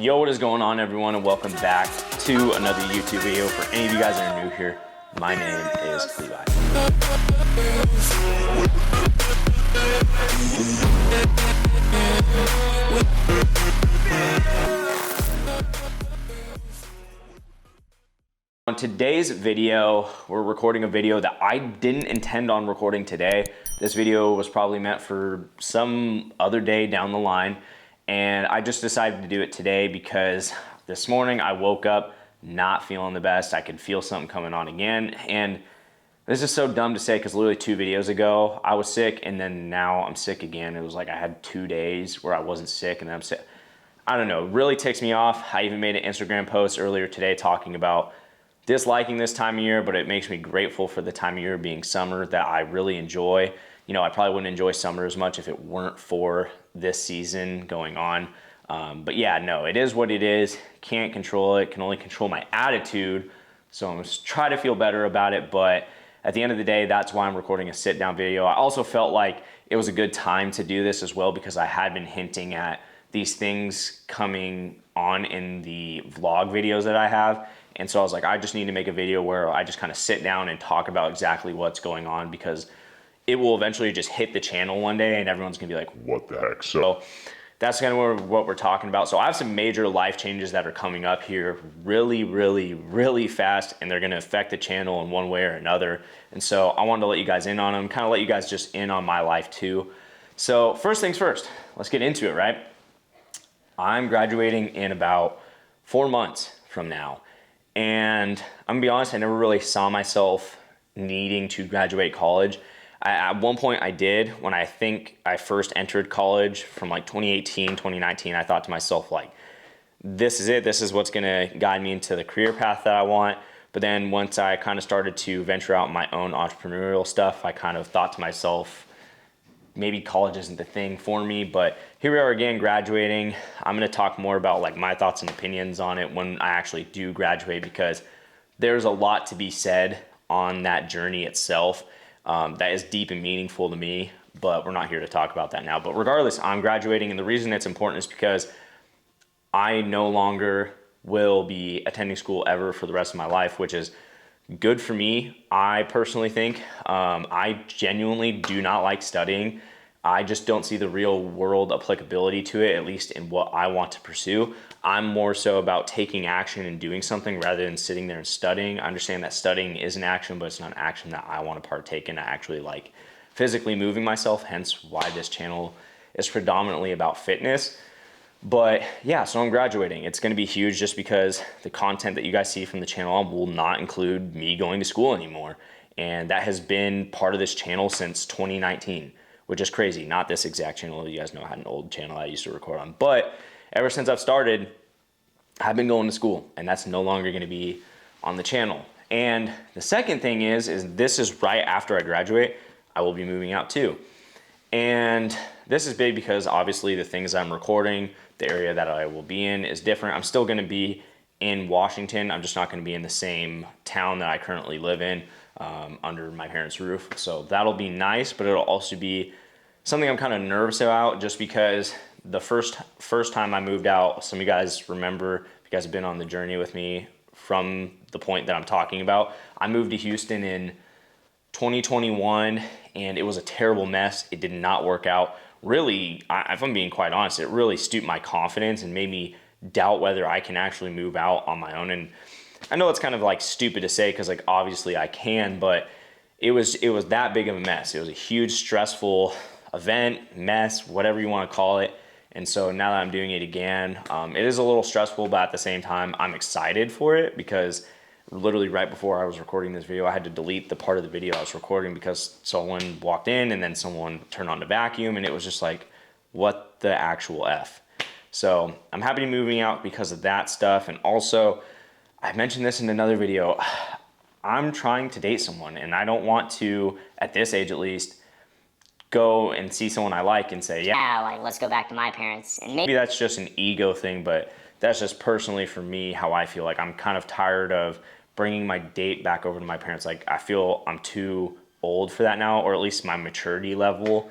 Yo, what is going on, everyone, and welcome back to another YouTube video. For any of you guys that are new here, my name is Levi. On today's video, we're recording a video that I didn't intend on recording today. This video was probably meant for some other day down the line. And I just decided to do it today because this morning I woke up not feeling the best. I could feel something coming on again. And this is so dumb to say because literally 2 videos ago I was sick and then now I'm sick again. It was like I had 2 days where I wasn't sick and then I'm sick. I don't know, it really ticks me off. I even made an Instagram post earlier today talking about disliking this time of year, but it makes me grateful for the time of year being summer that I really enjoy. You know, I probably wouldn't enjoy summer as much if it weren't for this season going on. But yeah, no, it is what it is. Can't control it, can only control my attitude. So I'm gonna try to feel better about it. But at the end of the day, that's why I'm recording a sit down video. I also felt like it was a good time to do this as well because I had been hinting at these things coming on in the vlog videos that I have. And so I was like, I just need to make a video where I just kind of sit down and talk about exactly what's going on because it will eventually just hit the channel one day and everyone's gonna be like, what the heck? So that's kind of what we're talking about. So I have some major life changes that are coming up here really fast, and they're gonna affect the channel in one way or another. And so I wanted to let you guys in on them, kind of let you guys just in on my life too. So first things first, let's get into it, right? I'm graduating in about 4 months from now. And I'm gonna be honest, I never really saw myself needing to graduate college. At one point I did, when I think I first entered college from like 2018, 2019, I thought to myself like, this is it, this is what's gonna guide me into the career path that I want. But then once I kind of started to venture out my own entrepreneurial stuff, I kind of thought to myself, maybe college isn't the thing for me. But here we are again, graduating. I'm gonna talk more about like my thoughts and opinions on it when I actually do graduate, because there's a lot to be said on that journey itself. That is deep and meaningful to me, but we're not here to talk about that now. But regardless, I'm graduating, and the reason it's important is because I no longer will be attending school ever for the rest of my life, which is good for me. I personally think I genuinely do not like studying. I just don't see the real world applicability to it, at least in what I want to pursue. I'm more so about taking action and doing something rather than sitting there and studying. I understand that studying is an action, but it's not an action that I want to partake in. I actually like physically moving myself, hence why this channel is predominantly about fitness. But yeah, so I'm graduating. It's going to be huge just because the content that you guys see from the channel will not include me going to school anymore. And that has been part of this channel since 2019, which is crazy. Not this exact channel. You guys know I had an old channel I used to record on. But ever since I've started, I've been going to school, and that's no longer going to be on the channel. And the second thing is this is right after I graduate, I will be moving out too. And this is big because obviously the things I'm recording, the area that I will be in is different. I'm still going to be in Washington. I'm just not going to be in the same town that I currently live in under my parents' roof. So that'll be nice, but it'll also be something I'm kind of nervous about just because the first time I moved out, some of you guys remember, if you guys have been on the journey with me from the point that I'm talking about, I moved to Houston in 2021 and it was a terrible mess. It did not work out. Really, if I'm being quite honest, it really stooped my confidence and made me doubt whether I can actually move out on my own. And I know it's kind of like stupid to say because like obviously I can, but it was that big of a mess. It was a huge stressful event, mess, whatever you want to call it. And so now that I'm doing it again, it is a little stressful, but at the same time, I'm excited for it because literally right before I was recording this video, I had to delete the part of the video I was recording because someone walked in and then someone turned on the vacuum and it was just like, what the actual F? So I'm happy to be moving out because of that stuff. And also, I mentioned this in another video, I'm trying to date someone and I don't want to, at this age at least, go and see someone I like and say, yeah, like let's go back to my parents. And maybe that's just an ego thing, but that's just personally for me how I feel. Like I'm kind of tired of bringing my date back over to my parents. Like I feel I'm too old for that now, or at least my maturity level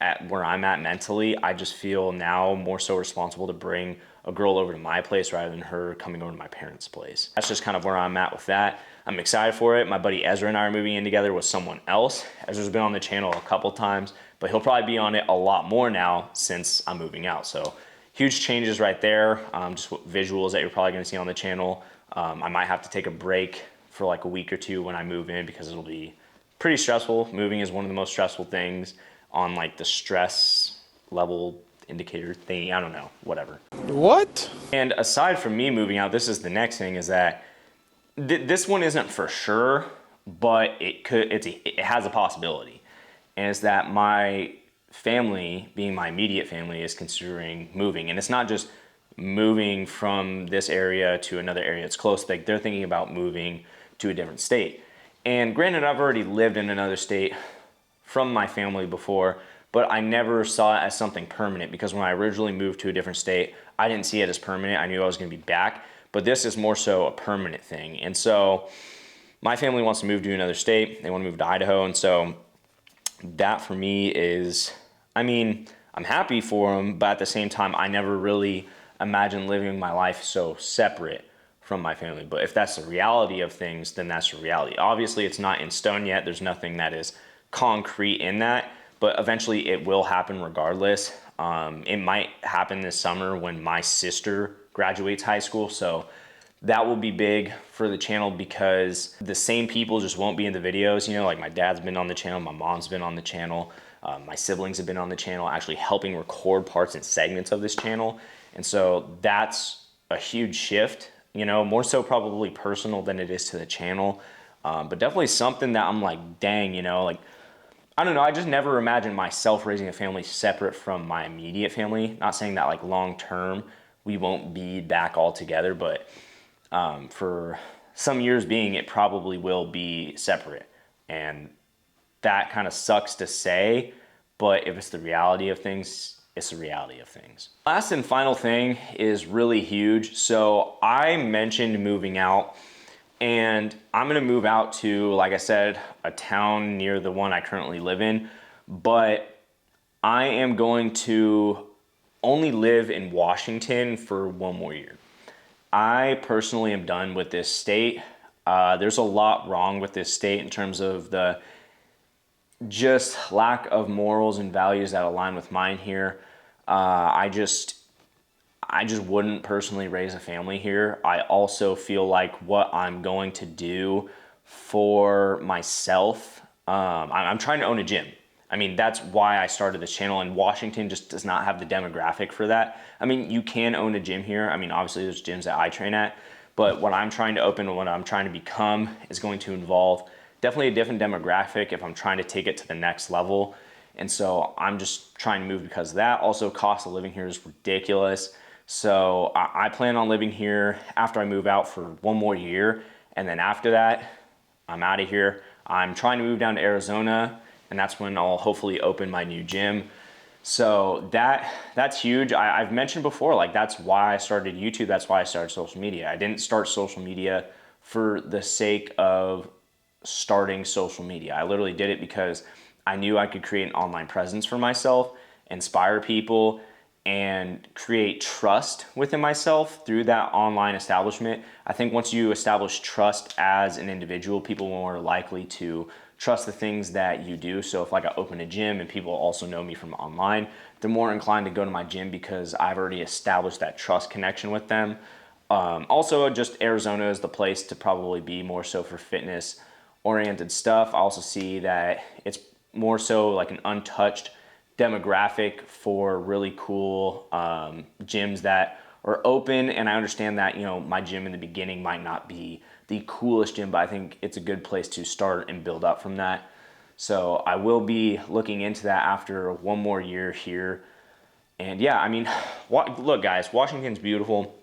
at where I'm at mentally, I just feel now more so responsible to bring a girl over to my place rather than her coming over to my parents' place. That's just kind of where I'm at with that. I'm excited for it. My buddy Ezra and I are moving in together with someone else. Ezra's been on the channel a couple times, but he'll probably be on it a lot more now since I'm moving out. So huge changes right there. Just visuals that you're probably gonna see on the channel. I might have to take a break for like a week or two when I move in because it'll be pretty stressful. Moving is one of the most stressful things on like the stress level indicator thing. I don't know, whatever. What? And aside from me moving out, this is the next thing, is that this one isn't for sure, but it has a possibility. And it's that my family, being my immediate family, is considering moving. And it's not just moving from this area to another area. It's close. Like, they're thinking about moving to a different state. And granted, I've already lived in another state from my family before, but I never saw it as something permanent, because when I originally moved to a different state, I didn't see it as permanent. I knew I was going to be back, but this is more so a permanent thing. And so my family wants to move to another state. They want to move to Idaho. And so that for me is, I mean, I'm happy for them, but at the same time, I never really imagined living my life so separate from my family. But if that's the reality of things, then that's the reality. Obviously, it's not in stone yet. There's nothing that is concrete in that, but eventually it will happen regardless. It might happen this summer when my sister graduates high school. So that will be big for the channel, because the same people just won't be in the videos. You know, like my dad's been on the channel, my mom's been on the channel, my siblings have been on the channel, actually helping record parts and segments of this channel. And so that's a huge shift, you know, more so probably personal than it is to the channel. But definitely something that I'm like, dang, you know, like, I don't know, I just never imagined myself raising a family separate from my immediate family. Not saying that like long term we won't be back all together, but for some years being, it probably will be separate. And that kind of sucks to say, but if it's the reality of things, it's the reality of things. Last and final thing is really huge. So I mentioned moving out, and I'm gonna move out to, like I said, a town near the one I currently live in, but I am going to only live in Washington for one more year. I personally am done with this state. There's a lot wrong with this state in terms of the just lack of morals and values that align with mine here. I just wouldn't personally raise a family here. I also feel like what I'm going to do for myself, I'm trying to own a gym. I mean, that's why I started this channel, and Washington just does not have the demographic for that. I mean, you can own a gym here. I mean, obviously there's gyms that I train at, but what I'm trying to open and what I'm trying to become is going to involve definitely a different demographic if I'm trying to take it to the next level. And so I'm just trying to move because of that. Also, cost of living here is ridiculous. So I plan on living here after I move out for one more year. And then after that, I'm out of here. I'm trying to move down to Arizona, and that's when I'll hopefully open my new gym. So that's huge. I've mentioned before, like, that's why I started YouTube. That's why I started social media. I didn't start social media for the sake of starting social media. I literally did it because I knew I could create an online presence for myself, inspire people, and create trust within myself through that online establishment. I think once you establish trust as an individual, people are more likely to trust the things that you do. So if like I open a gym and people also know me from online, they're more inclined to go to my gym because I've already established that trust connection with them. Also, just Arizona is the place to probably be more so for fitness oriented stuff. I also see that it's more so like an untouched demographic for really cool gyms that are open. And I understand that, you know, my gym in the beginning might not be the coolest gym, but I think it's a good place to start and build up from that. So I will be looking into that after one more year here. And yeah, I mean, look guys, Washington's beautiful.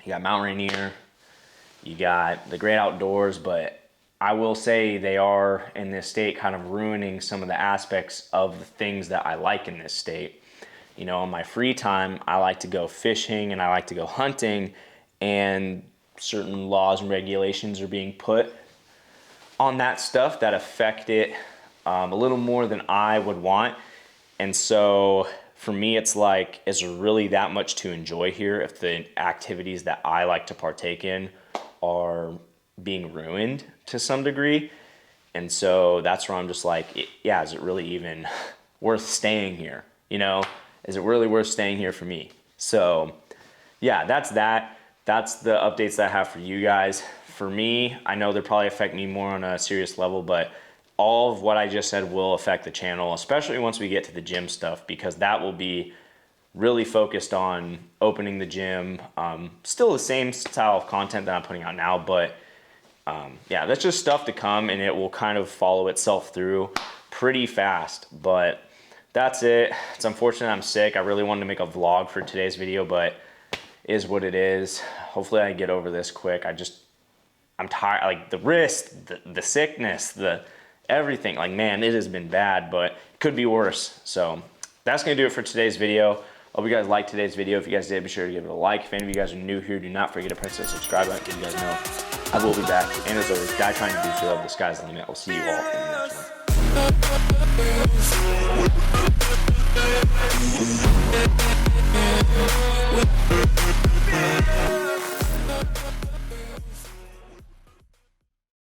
You got Mount Rainier, you got the great outdoors, but I will say they are in this state kind of ruining some of the aspects of the things that I like in this state. You know, in my free time, I like to go fishing and I like to go hunting, and certain laws and regulations are being put on that stuff that affect it a little more than I would want. And so for me, it's like, is there really that much to enjoy here if the activities that I like to partake in are being ruined to some degree? And so that's where I'm just like, yeah, is it really even worth staying here? You know, is it really worth staying here for me? So yeah, that's that. That's the updates that I have for you guys. For me, I know they probably affect me more on a serious level, but all of what I just said will affect the channel, especially once we get to the gym stuff, because that will be really focused on opening the gym. Still the same style of content that I'm putting out now, but yeah, that's just stuff to come, and it will kind of follow itself through pretty fast. But that's it. It's unfortunate I'm sick. I really wanted to make a vlog for today's video, but it is what it is. Hopefully I get over this quick. I'm tired, like the wrist, the sickness, the everything. Like, man, it has been bad, but it could be worse. So that's gonna do it for today's video. Hope you guys liked today's video. If you guys did, be sure to give it a like. If any of you guys are new here, do not forget to press that subscribe button so you guys know I will be back. And as always, die trying to do so. The sky's the limit. I'll see you all in the next one.